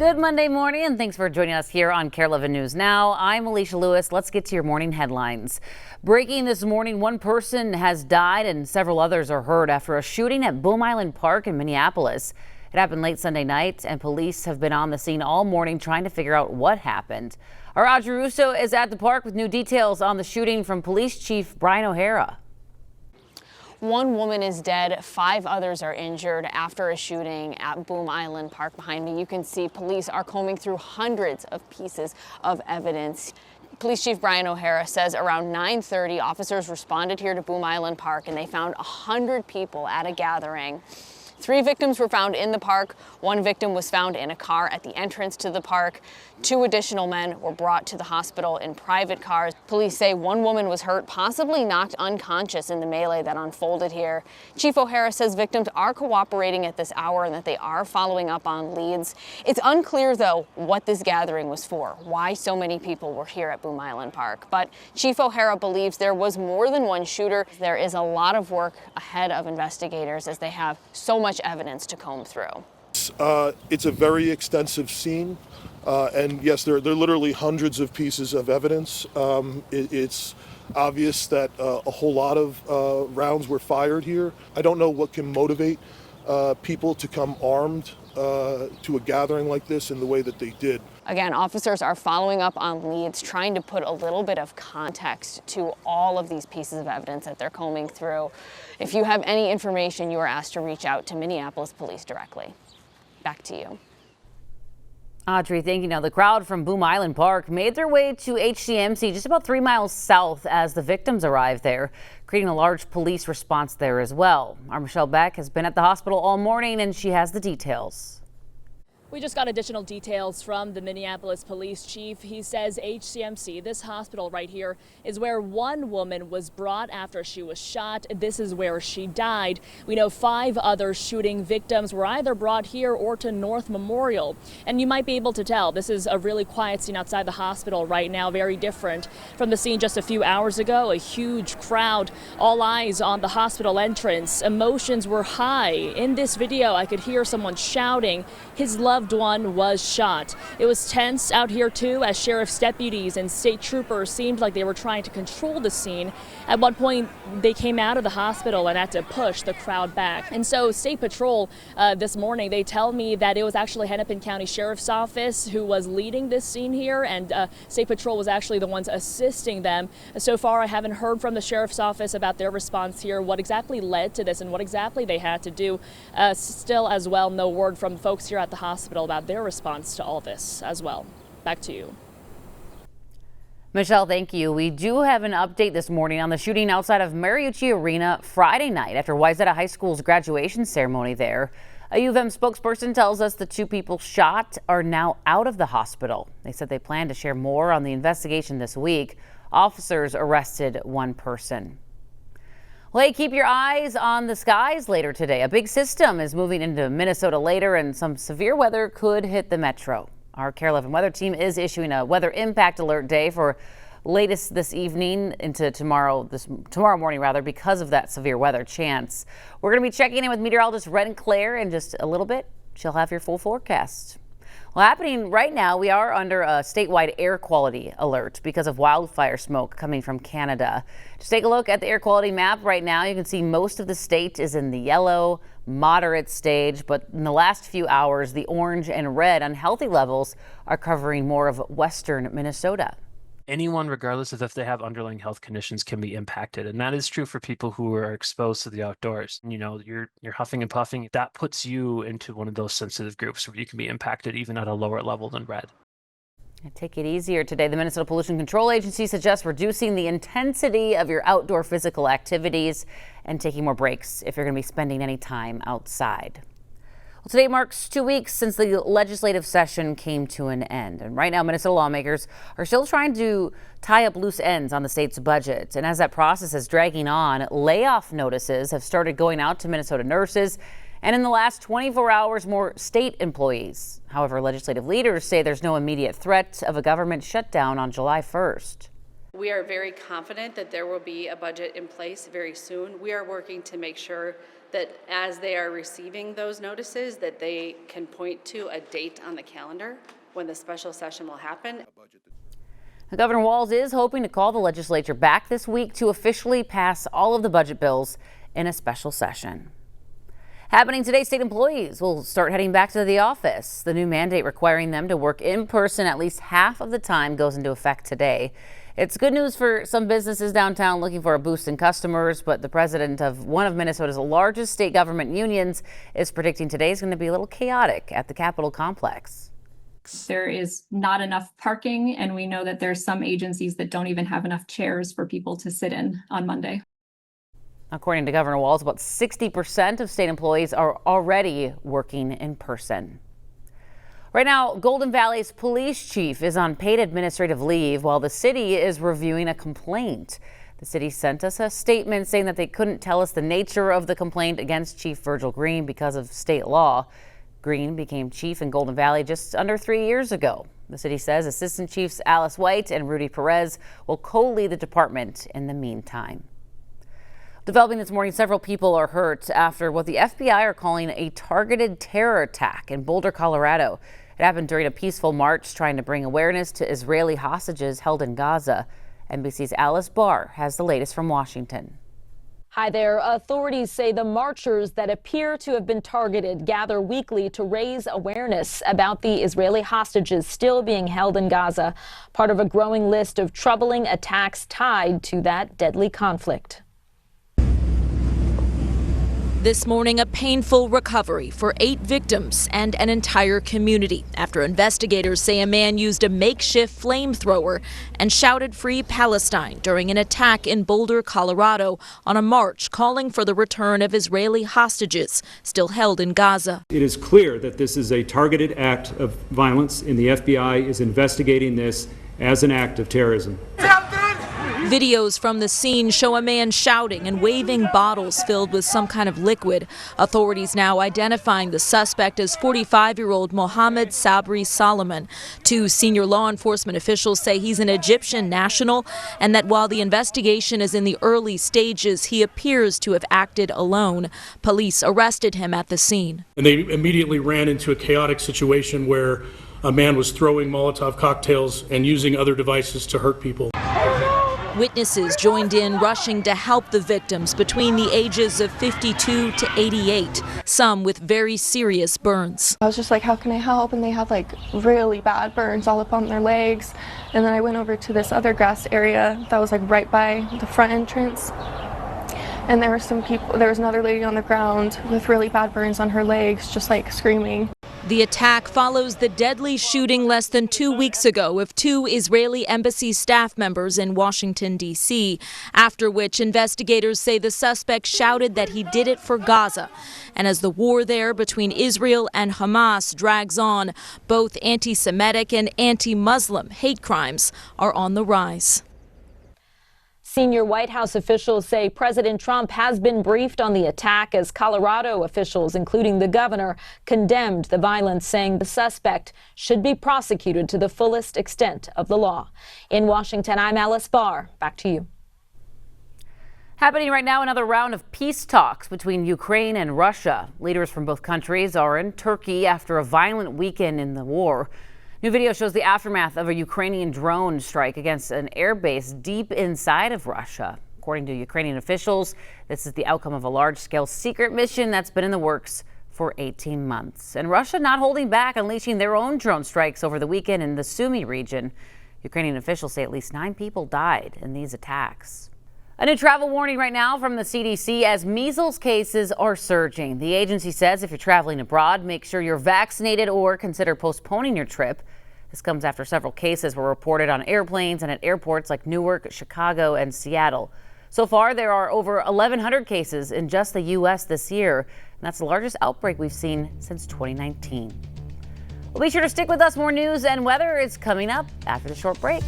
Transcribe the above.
Good Monday morning, and thanks for joining us here on KARE 11 News Now. I'm Alicia Lewis. Let's get to your morning headlines. Breaking this morning, one person has died and several others are hurt after a shooting at Boom Island Park in Minneapolis. It happened late Sunday night, and police have been on the scene all morning trying to figure out what happened. Our Audrey Russo is at the park with new details on the shooting from Police Chief Brian O'Hara. One woman is dead, 5 others are injured after a shooting at Boom Island Park. Behind me, you can see police are combing through hundreds of pieces of evidence. Police Chief Brian O'Hara says around 9:30, officers responded here to Boom Island Park and they found 100 people at a gathering. 3 victims were found in the park. 1 victim was found in a car at the entrance to the park. 2 additional men were brought to the hospital in private cars. Police say 1 woman was hurt, possibly knocked unconscious in the melee that unfolded here. Chief O'Hara says victims are cooperating at this hour and that they are following up on leads. It's unclear, though, what this gathering was for, why so many people were here at Boom Island Park. But Chief O'Hara believes there was more than one shooter. There is a lot of work ahead of investigators as they have so much evidence to comb through. It's a very extensive scene, and yes, there are literally hundreds of pieces of evidence. It's obvious that a whole lot of rounds were fired here. I don't know what can motivate people to come armed to a gathering like this in the way that they did. Again, officers are following up on leads, trying to put a little bit of context to all of these pieces of evidence that they're combing through. If you have any information, you are asked to reach out to Minneapolis Police directly. Back to you. Audrey, thank you. Now, the crowd from Boom Island Park made their way to HCMC just about 3 miles south as the victims arrived there, creating a large police response there as well. Our Michelle Beck has been at the hospital all morning and she has the details. We just got additional details from the Minneapolis police chief. He says HCMC, this hospital right here, is where one woman was brought after she was shot. This is where she died. We know 5 other shooting victims were either brought here or to North Memorial. And you might be able to tell this is a really quiet scene outside the hospital right now, very different from the scene just a few hours ago. A huge crowd, all eyes on the hospital entrance. Emotions were high. In this video, I could hear someone shouting his loved one was shot. It was tense out here too, as sheriff's deputies and state troopers seemed like they were trying to control the scene. At one point, they came out of the hospital and had to push the crowd back. And so State Patrol this morning, they tell me that it was actually Hennepin County Sheriff's Office who was leading this scene here, and State Patrol was actually the ones assisting them. So far, I haven't heard from the Sheriff's Office about their response here, what exactly led to this and what exactly they had to do. Still as well, no word from folks here at the hospital about their response to all this as well. Back to you. Michelle, thank you. We do have an update this morning on the shooting outside of Mariucci Arena Friday night after Wayzata High School's graduation ceremony there. A U of M spokesperson tells us the 2 people shot are now out of the hospital. They said they plan to share more on the investigation this week. Officers arrested 1 person. Well, hey, keep your eyes on the skies later today. A big system is moving into Minnesota later and some severe weather could hit the metro. Our KARE 11 weather team is issuing a weather impact alert day for latest this evening into tomorrow morning rather, because of that severe weather chance. We're going to be checking in with meteorologist Ren Claire in just a little bit. She'll have your full forecast. Well, happening right now, we are under a statewide air quality alert because of wildfire smoke coming from Canada. Just take a look at the air quality map right now. You can see most of the state is in the yellow, moderate stage, but in the last few hours, the orange and red unhealthy levels are covering more of western Minnesota. Anyone, regardless of if they have underlying health conditions, can be impacted. And that is true for people who are exposed to the outdoors. You know, you're huffing and puffing. That puts you into one of those sensitive groups where you can be impacted even at a lower level than red. Take it easier today. The Minnesota Pollution Control Agency suggests reducing the intensity of your outdoor physical activities and taking more breaks if you're going to be spending any time outside. Well, today marks 2 weeks since the legislative session came to an end. And right now, Minnesota lawmakers are still trying to tie up loose ends on the state's budget. And as that process is dragging on, layoff notices have started going out to Minnesota nurses. And in the last 24 hours, more state employees. However, legislative leaders say there's no immediate threat of a government shutdown on July 1st. We are very confident that there will be a budget in place very soon. We are working to make sure that as they are receiving those notices, that they can point to a date on the calendar when the special session will happen. Governor Walz is hoping to call the legislature back this week to officially pass all of the budget bills in a special session. Happening today, state employees will start heading back to the office. The new mandate requiring them to work in person at least half of the time goes into effect today. It's good news for some businesses downtown looking for a boost in customers, but the president of one of Minnesota's largest state government unions is predicting today is going to be a little chaotic at the Capitol complex. There is not enough parking, and we know that there's some agencies that don't even have enough chairs for people to sit in on Monday. According to Governor Walz, about 60% of state employees are already working in person. Right now, Golden Valley's police chief is on paid administrative leave while the city is reviewing a complaint. The city sent us a statement saying that they couldn't tell us the nature of the complaint against Chief Virgil Green because of state law. Green became chief in Golden Valley just under 3 years ago. The city says Assistant Chiefs Alice White and Rudy Perez will co-lead the department in the meantime. Developing this morning, several people are hurt after what the FBI are calling a targeted terror attack in Boulder, Colorado. It happened during a peaceful march trying to bring awareness to Israeli hostages held in Gaza. NBC's Alice Barr has the latest from Washington. Hi there. Authorities say the marchers that appear to have been targeted gather weekly to raise awareness about the Israeli hostages still being held in Gaza, part of a growing list of troubling attacks tied to that deadly conflict. This morning, a painful recovery for 8 victims and an entire community after investigators say a man used a makeshift flamethrower and shouted "Free Palestine" during an attack in Boulder, Colorado on a march calling for the return of Israeli hostages still held in Gaza. It is clear that this is a targeted act of violence, and the FBI is investigating this as an act of terrorism. Videos from the scene show a man shouting and waving bottles filled with some kind of liquid. Authorities now identifying the suspect as 45-year-old Mohammed Sabri Solomon. 2 senior law enforcement officials say he's an Egyptian national and that while the investigation is in the early stages, he appears to have acted alone. Police arrested him at the scene. And they immediately ran into a chaotic situation where a man was throwing Molotov cocktails and using other devices to hurt people. Witnesses joined in, rushing to help the victims between the ages of 52 to 88, some with very serious burns. I was just like, how can I help? And they had like really bad burns all up on their legs. And then I went over to this other grass area that was like right by the front entrance. And there were some people, there was another lady on the ground with really bad burns on her legs, just like screaming. The attack follows the deadly shooting less than 2 weeks ago of 2 Israeli embassy staff members in Washington, D.C., after which investigators say the suspect shouted that he did it for Gaza. And as the war there between Israel and Hamas drags on, both anti-Semitic and anti-Muslim hate crimes are on the rise. Senior White House officials say President Trump has been briefed on the attack as Colorado officials, including the governor, condemned the violence, saying the suspect should be prosecuted to the fullest extent of the law. In Washington, I'm Alice Barr. Back to you. Happening right now, another round of peace talks between Ukraine and Russia. Leaders from both countries are in Turkey after a violent weekend in the war. New video shows the aftermath of a Ukrainian drone strike against an airbase deep inside of Russia. According to Ukrainian officials, this is the outcome of a large-scale secret mission that's been in the works for 18 months. And Russia not holding back, unleashing their own drone strikes over the weekend in the Sumy region. Ukrainian officials say at least 9 people died in these attacks. A new travel warning right now from the CDC as measles cases are surging. The agency says if you're traveling abroad, make sure you're vaccinated or consider postponing your trip. This comes after several cases were reported on airplanes and at airports like Newark, Chicago, and Seattle. So far, there are over 1,100 cases in just the U.S. this year, and that's the largest outbreak we've seen since 2019. Well, be sure to stick with us. More news and weather is coming up after the short break.